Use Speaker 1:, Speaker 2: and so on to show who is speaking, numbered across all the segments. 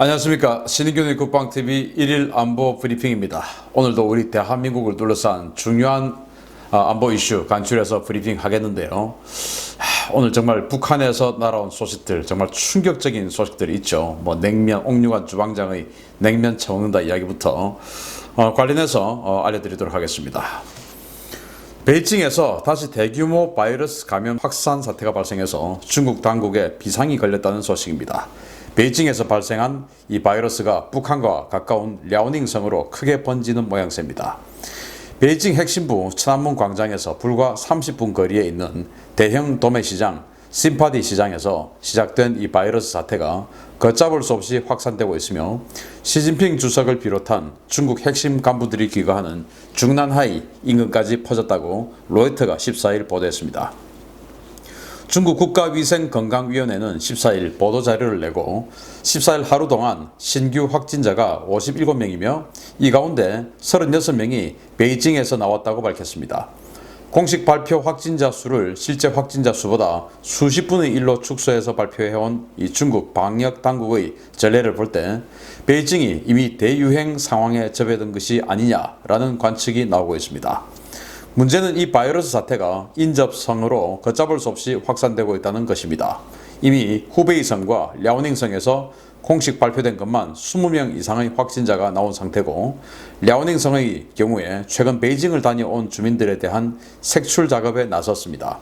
Speaker 1: 안녕하십니까. 신인균의 국방TV 1일 안보 브리핑입니다. 오늘도 우리 대한민국을 둘러싼 중요한 안보 이슈 간추려서 브리핑 하겠는데요. 오늘 정말 북한에서 날아온 소식들, 정말 충격적인 소식들이 있죠. 냉면, 옥류관 주방장의 냉면 처먹는다 이야기부터 관련해서 알려드리도록 하겠습니다. 베이징에서 다시 대규모 바이러스 감염 확산 사태가 발생해서 중국 당국에 비상이 걸렸다는 소식입니다. 베이징에서 발생한 이 바이러스가 북한과 가까운 랴오닝성으로 크게 번지는 모양새입니다. 베이징 핵심부 천안문 광장에서 불과 30분 거리에 있는 대형 도매시장 심파디 시장에서 시작된 이 바이러스 사태가 걷잡을 수 없이 확산되고 있으며 시진핑 주석을 비롯한 중국 핵심 간부들이 귀가하는 중난하이 인근까지 퍼졌다고 로이터가 14일 보도했습니다. 중국 국가위생건강위원회는 14일 보도자료를 내고 14일 하루 동안 신규 확진자가 57명이며 이 가운데 36명이 베이징에서 나왔다고 밝혔습니다. 공식 발표 확진자 수를 실제 확진자 수보다 수십 분의 1로 축소해서 발표해온 이 중국 방역 당국의 전례를 볼 때 베이징이 이미 대유행 상황에 접어든 것이 아니냐라는 관측이 나오고 있습니다. 문제는 이 바이러스 사태가 인접성으로 걷잡을 수 없이 확산되고 있다는 것입니다. 이미 후베이성과 랴오닝성에서 공식 발표된 것만 20명 이상의 확진자가 나온 상태고 랴오닝성의 경우에 최근 베이징을 다녀온 주민들에 대한 색출 작업에 나섰습니다.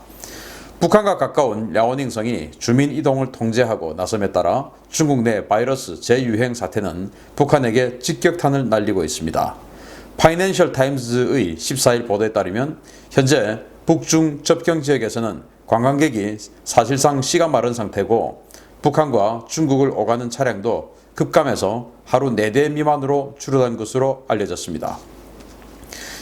Speaker 1: 북한과 가까운 랴오닝성이 주민 이동을 통제하고 나섬에 따라 중국 내 바이러스 재유행 사태는 북한에게 직격탄을 날리고 있습니다. 파이낸셜 타임즈의 14일 보도에 따르면 현재 북중 접경 지역에서는 관광객이 사실상 씨가 마른 상태고 북한과 중국을 오가는 차량도 급감해서 하루 4대 미만으로 줄어든 것으로 알려졌습니다.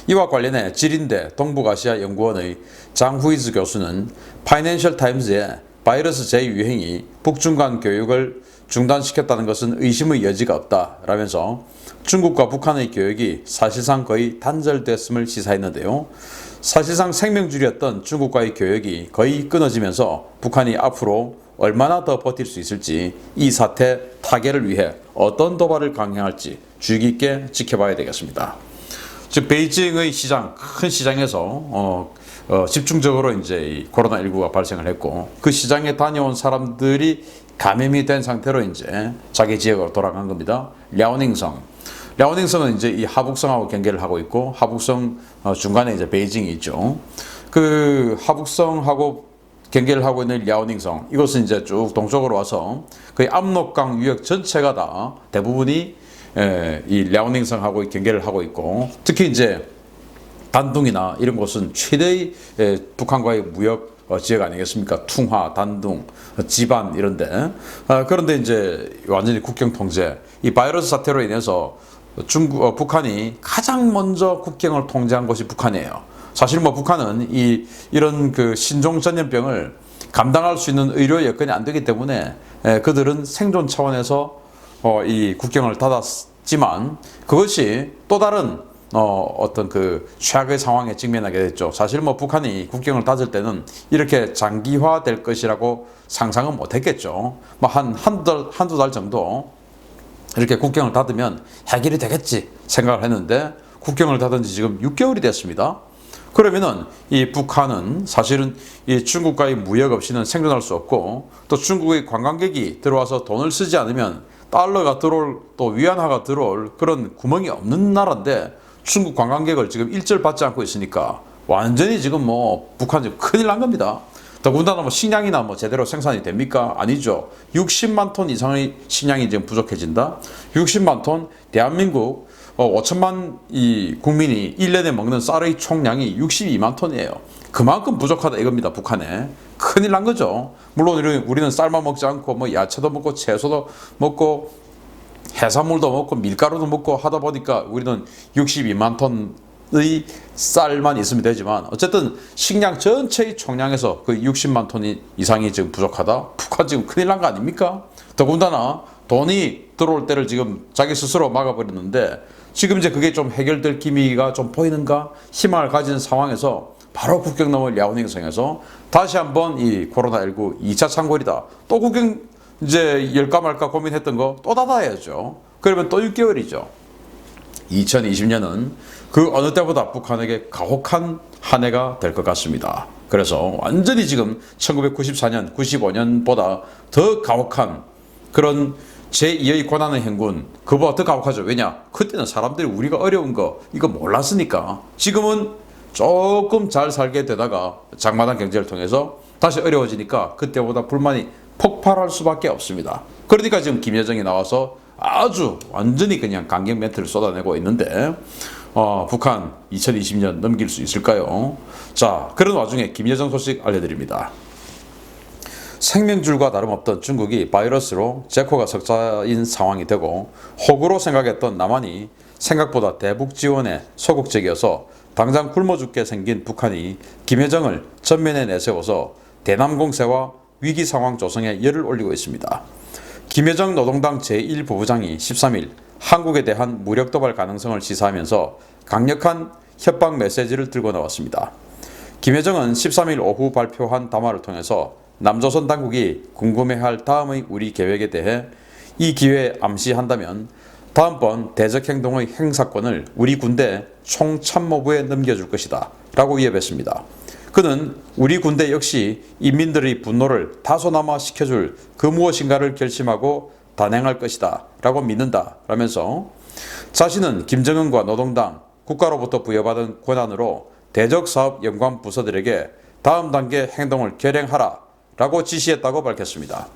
Speaker 1: 이와 관련해 지린대 동북아시아연구원의 장후이즈 교수는 파이낸셜 타임즈에 바이러스 재유행이 북중 간 교육을 중단시켰다는 것은 의심의 여지가 없다라면서 중국과 북한의 교역이 사실상 거의 단절됐음을 시사했는데요. 사실상 생명줄이었던 중국과의 교역이 거의 끊어지면서 북한이 앞으로 얼마나 더 버틸 수 있을지 이 사태 타개를 위해 어떤 도발을 강행할지 주의 깊게 지켜봐야 되겠습니다. 즉 베이징의 시장, 큰 시장에서 집중적으로 이제 이 코로나19가 발생을 했고 그 시장에 다녀온 사람들이 감염이 된 상태로 이제 자기 지역으로 돌아간 겁니다. 랴오닝성은 이제 이 하북성하고 경계를 하고 있고 하북성 중간에 이제 베이징이 있죠. 그 하북성하고 경계를 하고 있는 랴오닝성 이것은 이제 쭉 동쪽으로 와서 거의 압록강 유역 전체가 다 대부분이 이 랴오닝성하고 경계를 하고 있고 특히 이제 단둥이나 이런 곳은 최대의 북한과의 무역 지역 아니겠습니까? 퉁화, 단둥, 지반 이런데 그런데 이제 완전히 국경 통제 이 바이러스 사태로 인해서 북한이 가장 먼저 국경을 통제한 곳이 북한이에요. 사실 북한은 이런 그 신종 전염병을 감당할 수 있는 의료 여건이 안 되기 때문에 그들은 생존 차원에서 이 국경을 닫았지만 그것이 또 다른 어떤 그 최악의 상황에 직면하게 됐죠. 사실 북한이 국경을 닫을 때는 이렇게 장기화될 것이라고 상상은 못했겠죠. 한두 달 정도 이렇게 국경을 닫으면 해결이 되겠지 생각을 했는데 국경을 닫은 지 지금 6개월이 됐습니다. 그러면은 이 북한은 사실은 이 중국과의 무역 없이는 생존할 수 없고 또 중국의 관광객이 들어와서 돈을 쓰지 않으면 달러가 들어올 또 위안화가 들어올 그런 구멍이 없는 나라인데 중국 관광객을 지금 일절 받지 않고 있으니까 완전히 지금 북한 지금 큰일 난 겁니다. 더군다나 식량이나 제대로 생산이 됩니까? 아니죠. 60만 톤 이상의 식량이 지금 부족해진다. 60만 톤 대한민국 5천만 이 국민이 1년에 먹는 쌀의 총량이 62만 톤이에요. 그만큼 부족하다 이겁니다. 북한에. 큰일 난 거죠. 물론 우리는 쌀만 먹지 않고 야채도 먹고 채소도 먹고 해산물도 먹고 밀가루도 먹고 하다 보니까 우리는 62만 톤의 쌀만 있으면 되지만 어쨌든 식량 전체의 총량에서 그 60만 톤 이상이 지금 부족하다. 북한 지금 큰일 난 거 아닙니까? 더군다나 돈이 들어올 때를 지금 자기 스스로 막아버렸는데 지금 이제 그게 좀 해결될 기미가 좀 보이는가 희망을 가진 상황에서 바로 국경 너머 랴오닝성에서 다시 한번 이 코로나19 2차 창궐이다. 또 국경 이제 열까 말까 고민했던 거 또 닫아야죠. 그러면 또 6개월이죠. 2020년은 그 어느 때보다 북한에게 가혹한 한 해가 될 것 같습니다. 그래서 완전히 지금 1994년, 95년보다 더 가혹한 그런 제2의 고난의 행군, 그보다 더 가혹하죠. 왜냐? 그때는 사람들이 우리가 어려운 거 이거 몰랐으니까. 지금은 조금 잘 살게 되다가 장마당 경제를 통해서 다시 어려워지니까 그때보다 불만이 폭발할 수밖에 없습니다. 그러니까 지금 김여정이 나와서 아주 완전히 그냥 강경 멘트를 쏟아내고 있는데 북한 2020년 넘길 수 있을까요? 자, 그런 와중에 김여정 소식 알려드립니다. 생명줄과 다름없던 중국이 바이러스로 제코가 석자인 상황이 되고 호구로 생각했던 남한이 생각보다 대북 지원에 소극적이어서 당장 굶어 죽게 생긴 북한이 김여정을 전면에 내세워서 대남 공세와 위기 상황 조성에 열을 올리고 있습니다. 김여정 노동당 제1부부장이 13일 한국에 대한 무력 도발 가능성을 시사하면서 강력한 협박 메시지를 들고 나왔습니다. 김여정은 13일 오후 발표한 담화를 통해서 남조선 당국이 궁금해할 다음의 우리 계획에 대해 이 기회에 암시한다면 다음번 대적 행동의 행사권을 우리 군대 총참모부에 넘겨줄 것이다 라고 위협했습니다. 그는 우리 군대 역시 인민들의 분노를 다소나마 식혀줄 그 무엇인가를 결심하고 단행할 것이다 라고 믿는다 라면서 자신은 김정은과 노동당, 국가로부터 부여받은 권한으로 대적사업 연관 부서들에게 다음 단계 행동을 결행하라 라고 지시했다고 밝혔습니다.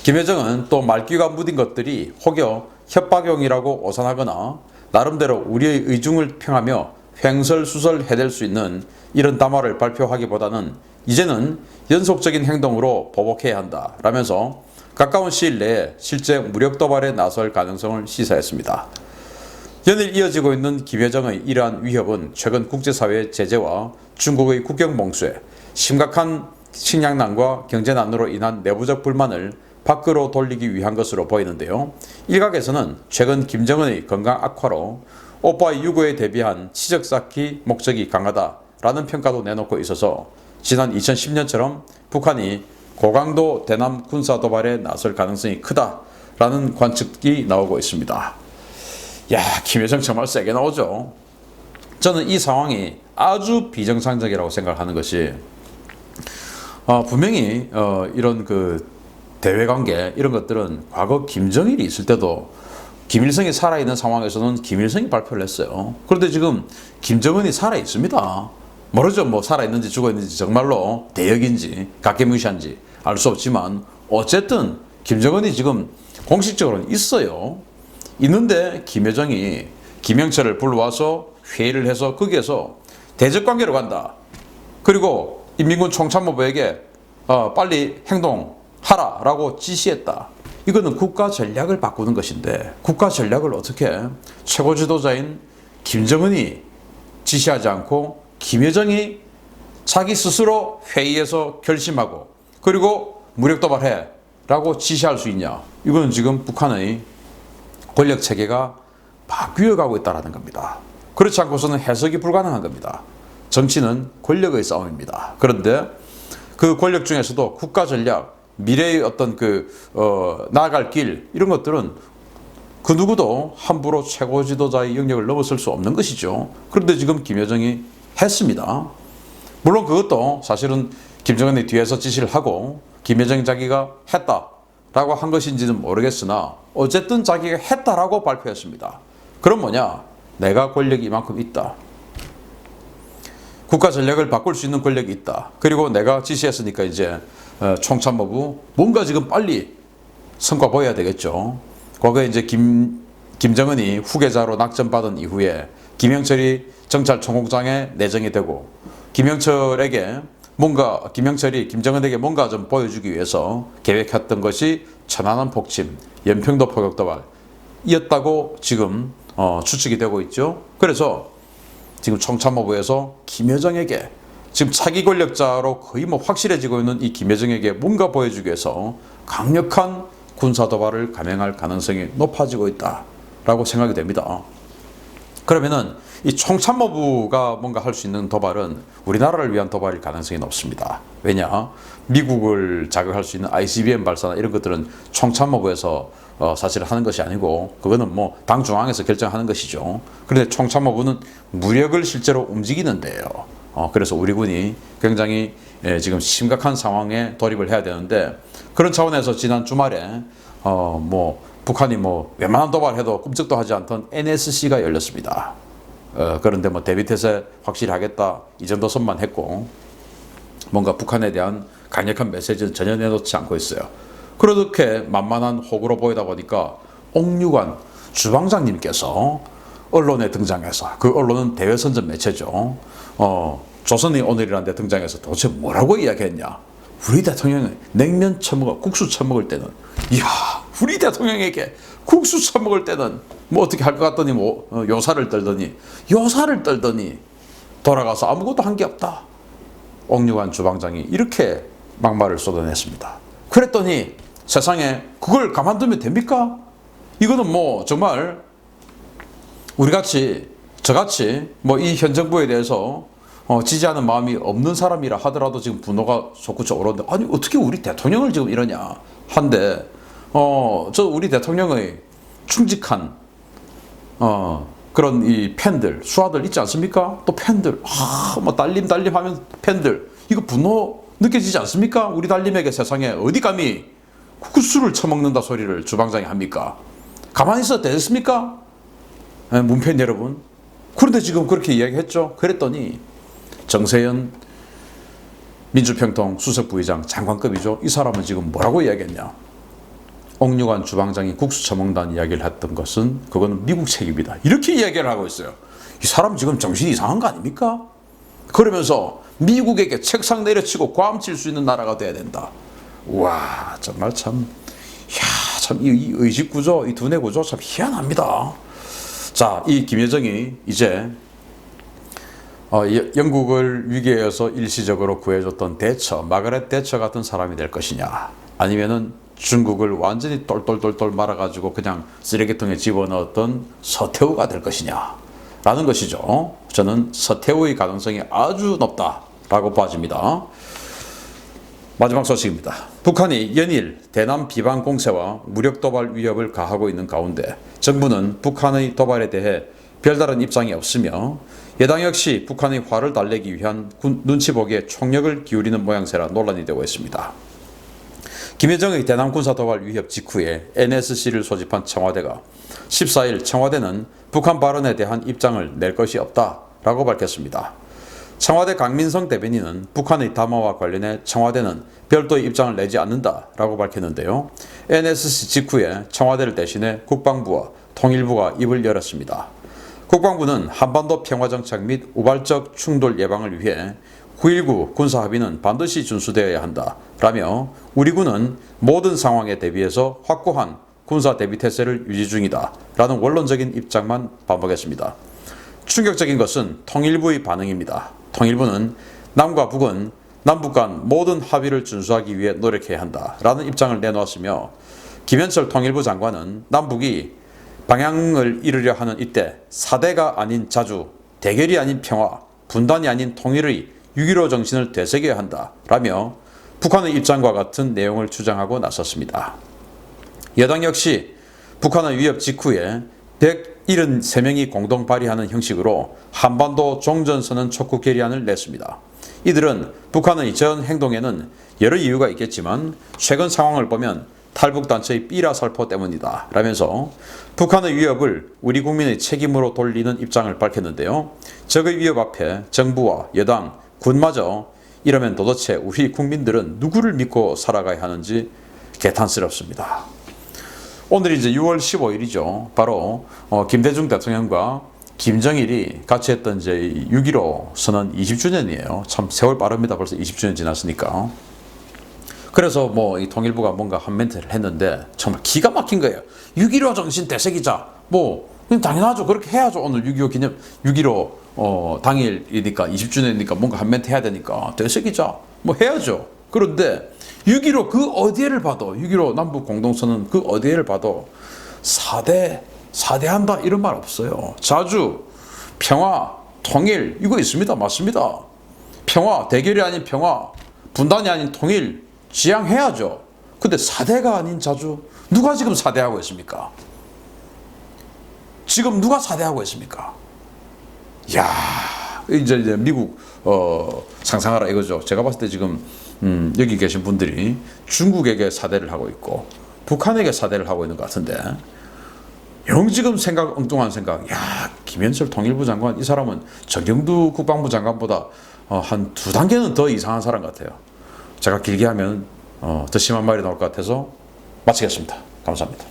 Speaker 1: 김여정은 또 말귀가 무딘 것들이 혹여 협박용이라고 오산하거나 나름대로 우리의 의중을 평하며 횡설수설해댈 수 있는 이런 담화를 발표하기보다는 이제는 연속적인 행동으로 보복해야 한다 라면서 가까운 시일 내에 실제 무력 도발에 나설 가능성을 시사했습니다. 연일 이어지고 있는 김여정의 이러한 위협은 최근 국제사회의 제재와 중국의 국경 봉쇄, 심각한 식량난과 경제난으로 인한 내부적 불만을 밖으로 돌리기 위한 것으로 보이는데요. 일각에서는 최근 김정은의 건강 악화로 오빠의 유고에 대비한 치적 쌓기 목적이 강하다라는 평가도 내놓고 있어서 지난 2010년처럼 북한이 고강도 대남 군사 도발에 나설 가능성이 크다라는 관측이 나오고 있습니다. 야, 김여정 정말 세게 나오죠. 저는 이 상황이 아주 비정상적이라고 생각하는 것이 분명히 이런 그 대외관계 이런 것들은 과거 김정일이 있을 때도 김일성이 살아있는 상황에서는 김일성이 발표를 했어요. 그런데 지금 김정은이 살아있습니다. 모르죠. 뭐 살아있는지 죽어있는지 정말로 대역인지 각계무시한지 알 수 없지만 어쨌든 김정은이 지금 공식적으로는 있어요. 있는데 김여정이 김영철을 불러와서 회의를 해서 거기에서 대적관계로 간다. 그리고 인민군 총참모부에게 빨리 행동하라 라고 지시했다. 이거는 국가 전략을 바꾸는 것인데 국가 전략을 어떻게 최고 지도자인 김정은이 지시하지 않고 김여정이 자기 스스로 회의에서 결심하고 그리고 무력 도발해 라고 지시할 수 있냐. 이거는 지금 북한의 권력 체계가 바뀌어가고 있다는 겁니다. 그렇지 않고서는 해석이 불가능한 겁니다. 정치는 권력의 싸움입니다. 그런데 그 권력 중에서도 국가 전략, 미래의 어떤 나아갈 길 이런 것들은 그 누구도 함부로 최고 지도자의 영역을 넘어설 수 없는 것이죠. 그런데 지금 김여정이 했습니다. 물론 그것도 사실은 김정은이 뒤에서 지시를 하고 김여정 자기가 했다라고 한 것인지는 모르겠으나 어쨌든 자기가 했다라고 발표했습니다. 그럼 뭐냐? 내가 권력이 이만큼 있다. 국가 전략을 바꿀 수 있는 권력이 있다. 그리고 내가 지시했으니까 이제 총참모부 뭔가 지금 빨리 성과 보여야 되겠죠. 과거에 이제 김정은이 후계자로 낙점받은 이후에 김영철이 정찰총국장에 내정이 되고 김영철이 김정은에게 뭔가 좀 보여주기 위해서 계획했던 것이 천안함 폭침, 연평도 포격 도발이었다고 지금 추측이 되고 있죠. 그래서 지금 총참모부에서 김여정에게 지금 차기 권력자로 거의 뭐 확실해지고 있는 이 김여정에게 뭔가 보여주기 위해서 강력한 군사 도발을 감행할 가능성이 높아지고 있다라고 생각이 됩니다. 그러면은 이 총참모부가 뭔가 할 수 있는 도발은 우리나라를 위한 도발일 가능성이 높습니다. 왜냐? 미국을 자극할 수 있는 ICBM 발사나 이런 것들은 총참모부에서 사실 하는 것이 아니고 그거는 뭐 당 중앙에서 결정하는 것이죠. 그런데 총참모부는 무력을 실제로 움직이는데요. 그래서 우리 군이 굉장히 지금 심각한 상황에 돌입을 해야 되는데 그런 차원에서 지난 주말에 뭐 북한이 뭐 웬만한 도발해도 꿈쩍도 하지 않던 NSC가 열렸습니다. 그런데 뭐 대비태세 확실히 하겠다 이 정도 선만 했고 뭔가 북한에 대한 강력한 메시지는 전혀 내놓지 않고 있어요. 그렇게 만만한 호구로 보이다 보니까 옥류관 주방장님께서 언론에 등장해서 그 언론은 대외선전 매체죠. 조선의 오늘이라는 데 등장해서 도대체 뭐라고 이야기했냐. 우리 대통령이 냉면 처먹어 국수 처먹을 때는 이야 우리 대통령에게 국수 처먹을 때는 뭐 어떻게 할 것 같더니 뭐 요사를 떨더니 돌아가서 아무것도 한 게 없다. 옥류관 주방장이 이렇게 막말을 쏟아냈습니다. 그랬더니 세상에 그걸 가만두면 됩니까? 이거는 뭐 정말 우리같이 저같이 뭐 이 현 정부에 대해서 지지하는 마음이 없는 사람이라 하더라도 지금 분노가 솟구쳐 오르는데 아니 어떻게 우리 대통령을 지금 이러냐 한데 저 우리 대통령의 충직한 그런 이 팬들 수하들 있지 않습니까? 또 팬들 뭐 달림 하면 팬들 이거 분노 느껴지지 않습니까? 우리 달림에게 세상에 어디 감히 국수를 처먹는다 소리를 주방장이 합니까? 가만히 있어도 되겠습니까? 문팬 여러분. 그런데 지금 그렇게 이야기했죠. 그랬더니 정세현 민주평통 수석부의장 장관급이죠. 이 사람은 지금 뭐라고 이야기했냐. 옥류관 주방장이 국수 처먹는다는 이야기를 했던 것은 그거는 미국 책임이다. 이렇게 이야기를 하고 있어요. 이 사람 지금 정신이 이상한 거 아닙니까? 그러면서 미국에게 책상 내려치고 괌칠 수 있는 나라가 돼야 된다. 와 정말 참 이 의식구조 이 두뇌 구조 참 희한합니다. 자, 이 김여정이 이제 영국을 위기에서 일시적으로 구해줬던 대처 마가렛 대처 같은 사람이 될 것이냐 아니면은 중국을 완전히 똘똘똘똘 말아가지고 그냥 쓰레기통에 집어넣었던 서태후가 될 것이냐 라는 것이죠. 저는 서태후의 가능성이 아주 높다라고 봐집니다. 마지막 소식입니다. 북한이 연일 대남 비방 공세와 무력 도발 위협을 가하고 있는 가운데 정부는 북한의 도발에 대해 별다른 입장이 없으며 여당 역시 북한의 화를 달래기 위한 눈치 보기에 총력을 기울이는 모양새라 논란이 되고 있습니다. 김여정의 대남 군사 도발 위협 직후에 NSC를 소집한 청와대가 14일 청와대는 북한 발언에 대한 입장을 낼 것이 없다라고 밝혔습니다. 청와대 강민성 대변인은 북한의 담화와 관련해 청와대는 별도의 입장을 내지 않는다라고 밝혔는데요. NSC 직후에 청와대를 대신해 국방부와 통일부가 입을 열었습니다. 국방부는 한반도 평화정착 및 우발적 충돌 예방을 위해 9.19 군사합의는 반드시 준수되어야 한다라며 우리 군은 모든 상황에 대비해서 확고한 군사 대비 태세를 유지 중이다라는 원론적인 입장만 반복했습니다. 충격적인 것은 통일부의 반응입니다. 통일부는 남과 북은 남북 간 모든 합의를 준수하기 위해 노력해야 한다라는 입장을 내놓았으며 김현철 통일부 장관은 남북이 방향을 이루려 하는 이때 사대가 아닌 자주, 대결이 아닌 평화, 분단이 아닌 통일의 6.15 정신을 되새겨야 한다라며 북한의 입장과 같은 내용을 주장하고 나섰습니다. 여당 역시 북한의 위협 직후에 173명이 공동 발의하는 형식으로 한반도 종전선언 촉구 결의안을 냈습니다. 이들은 북한의 전 행동에는 여러 이유가 있겠지만 최근 상황을 보면 탈북단체의 삐라살포 때문이다 라면서 북한의 위협을 우리 국민의 책임으로 돌리는 입장을 밝혔는데요. 적의 위협 앞에 정부와 여당, 군마저 이러면 도대체 우리 국민들은 누구를 믿고 살아가야 하는지 개탄스럽습니다. 오늘이 이제 6월 15일이죠. 바로 김대중 대통령과 김정일이 같이 했던 이제 6.15 선언 20주년이에요. 참 세월 빠릅니다. 벌써 20주년 지났으니까. 그래서 뭐 이 통일부가 뭔가 한 멘트를 했는데 정말 기가 막힌 거예요. 6.15 정신 되새기자. 뭐 당연하죠. 그렇게 해야죠. 오늘 6.25 기념 6.15 당일이니까 20주년이니까 뭔가 한 멘트 해야 되니까 되새기자. 뭐 해야죠. 그런데 6.15 그 어디에를 봐도 6.15 남북 공동선언 그 어디에를 봐도 사대한다 이런 말 없어요. 자주 평화, 통일 이거 있습니다. 맞습니다. 평화, 대결이 아닌 평화, 분단이 아닌 통일 지향해야죠. 근데 4대가 아닌 자주 누가 지금 4대하고 있습니까? 지금 누가 4대하고 있습니까? 야, 이제 미국 상상하라 이거죠. 제가 봤을 때 지금 여기 계신 분들이 중국에게 4대를 하고 있고 북한에게 4대를 하고 있는 것 같은데 영 지금 엉뚱한 생각. 야, 김현철 통일부 장관 이 사람은 정경두 국방부 장관보다 한 2단계는 더 이상한 사람 같아요. 제가 길게 하면 더 심한 말이 나올 것 같아서 마치겠습니다. 감사합니다.